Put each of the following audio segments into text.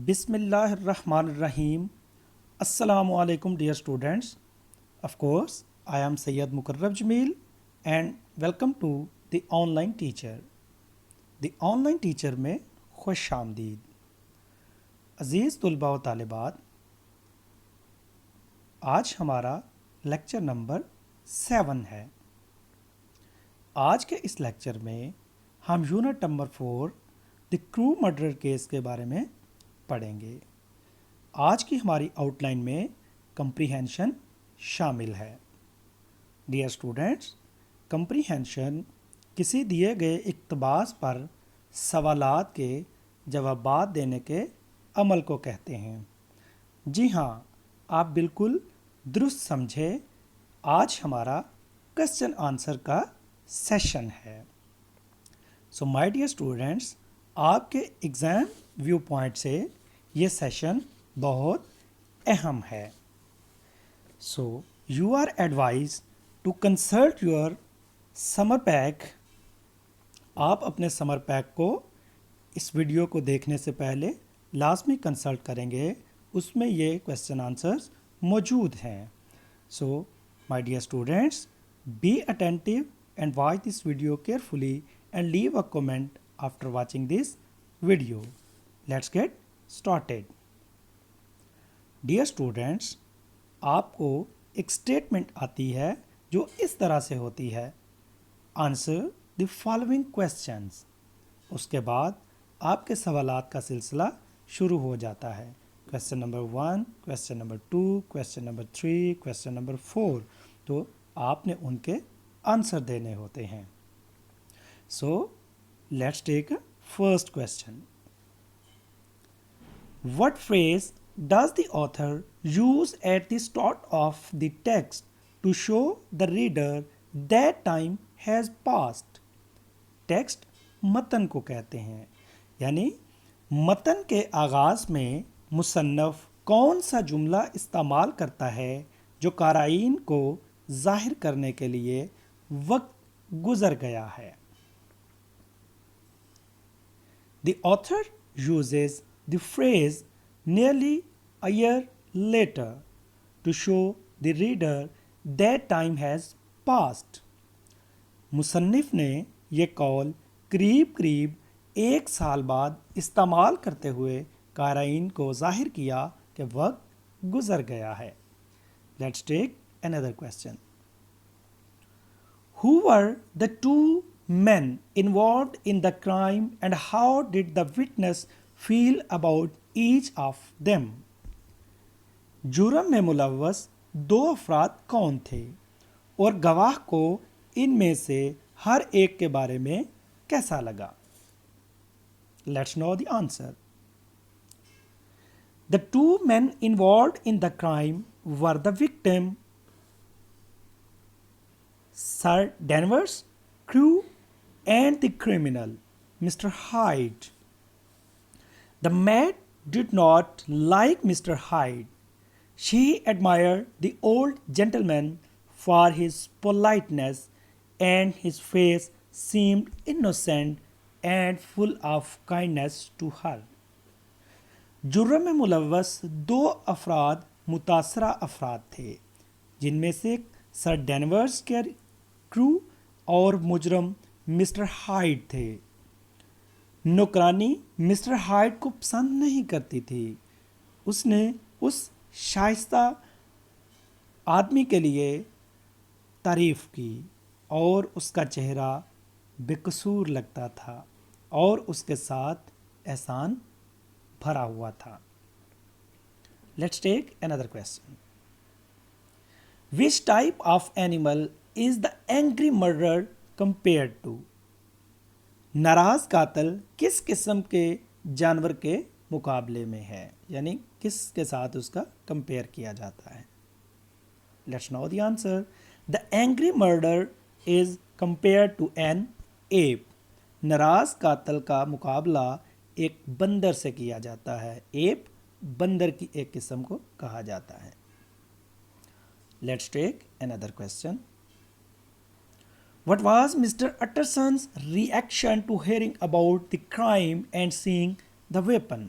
بسم اللہ الرحمن الرحیم. السلام علیکم dear students. Of course I am Syed Muqarrab Jamil and welcome to the online teacher. The online teacher میں خوش آمدید. عزیز طلباء و طالبات، آج ہمارا لیکچر نمبر 7 ہے. آج کے اس لیکچر میں ہم یونٹ نمبر 4 دی کرو مرڈر کیس کے بارے میں پڑھیں گے. آج کی ہماری آؤٹ لائن میں کمپریہنشن شامل ہے. ڈیئر اسٹوڈینٹس، کمپریہنشن کسی دیے گئے اقتباس پر سوالات کے جوابات دینے کے عمل کو کہتے ہیں. جی ہاں، آپ بالکل درست سمجھے. آج ہمارا کوسچن آنسر کا سیشن ہے. سو مائی ڈیئر اسٹوڈینٹس، آپ کے ایگزام ویو پوائنٹ سے یہ سیشن بہت اہم ہے. So you are advised to consult your summer pack. آپ اپنے سمر پیک کو اس ویڈیو کو دیکھنے سے پہلے لازمی کنسلٹ کریں گے. اس میں یہ کوسچن آنسرز موجود ہیں. So my dear students, be attentive and watch this video carefully and leave a comment after watching this video. Let's get started. Dear students, آپ کو ایک اسٹیٹمنٹ آتی ہے جو اس طرح سے ہوتی ہے: آنسر دی فالوئنگ کویسچنس. اس کے بعد آپ کے سوالات کا سلسلہ شروع ہو جاتا ہے. Question number 1، question number 2، question number 3، question number 4. تو آپ نے ان کے آنسر دینے ہوتے ہیں. So let's take first question. What phrase does the author use at the start of the text to show the reader that time has passed? Text متن کو کہتے ہیں، یعنی متن کے آغاز میں مصنف کون سا جملہ استعمال کرتا ہے جو قارئین کو ظاہر کرنے کے لیے وقت گزر گیا ہے. The author uses the phrase nearly a year later to show the reader that time has passed. مصنف نے یہ قول قریب قریب 1 سال بعد استعمال کرتے ہوئے قارئین کو ظاہر کیا کہ وقت گزر گیا ہے. Let's take another question. Who were the two men involved in the crime and how did the witness feel about each of them? جرم میں ملوث 2 افراد کون تھے اور گواہ کو ان میں سے ہر ایک کے بارے میں کیسا لگا؟ Let's know the answer. The two men involved in the crime were the victim, Sir Danvers Crewe, and the criminal, Mr. Hyde. The maid did not like Mr. Hyde. She admired the old gentleman for his politeness, and his face seemed innocent and full of kindness to her. جرم میں ملوث 2 افراد متاثرہ افراد تھے، جن میں سے سر ڈینورس کرو اور مجرم مسٹر ہائیڈ تھے. نوکرانی مسٹر ہائیڈ کو پسند نہیں کرتی تھی. اس نے اس شائستہ آدمی کے لیے تعریف کی اور اس کا چہرہ بے قصور لگتا تھا اور اس کے ساتھ احسان بھرا ہوا تھا. Let's take another question. Which type of animal is the angry murderer compared to? ناراض قاتل کس قسم کے جانور کے مقابلے میں ہے، یعنی کس کے ساتھ اس کا کمپیئر کیا جاتا ہے؟ Let's know the answer. The angry murderer is compared to an ape. ناراض قاتل کا مقابلہ ایک بندر سے کیا جاتا ہے. ایپ بندر کی ایک قسم کو کہا جاتا ہے. Let's take another question. What was Mr. Utterson's reaction to hearing about the crime and seeing the weapon?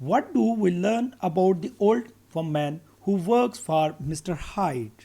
What do we learn about the old woman who works for Mr. Hyde?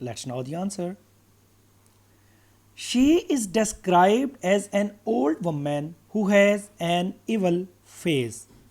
Let's know the answer. She is described as an old woman who has an evil face,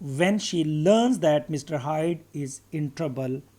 When she learns that Mr. Hyde is in trouble,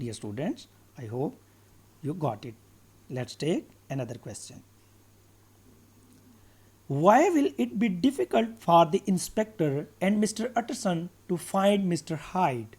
Dear students, I hope you got it. Let's take another question. Why will it be difficult for the inspector and Mr. Utterson to find Mr. Hyde?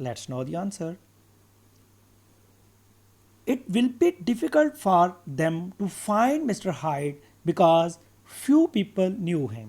Let's know the answer. It will be difficult for them to find Mr. Hyde because few people knew him.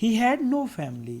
He had no family,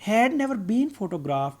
Had never been photographed,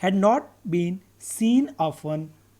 Had not been seen often,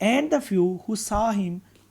And the few who saw him,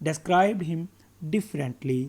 Described him differently,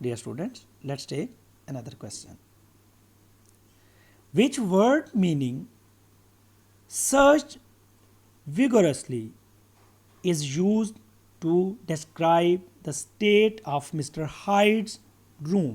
Dear students, let's take another question. Which word meaning searched vigorously is used to describe the state of Mr. Hyde's room?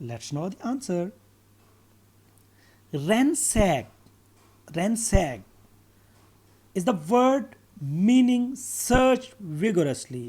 Let's know the answer. Ransack is the word meaning search vigorously,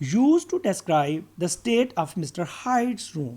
Used to describe the state of Mr. Hyde's room.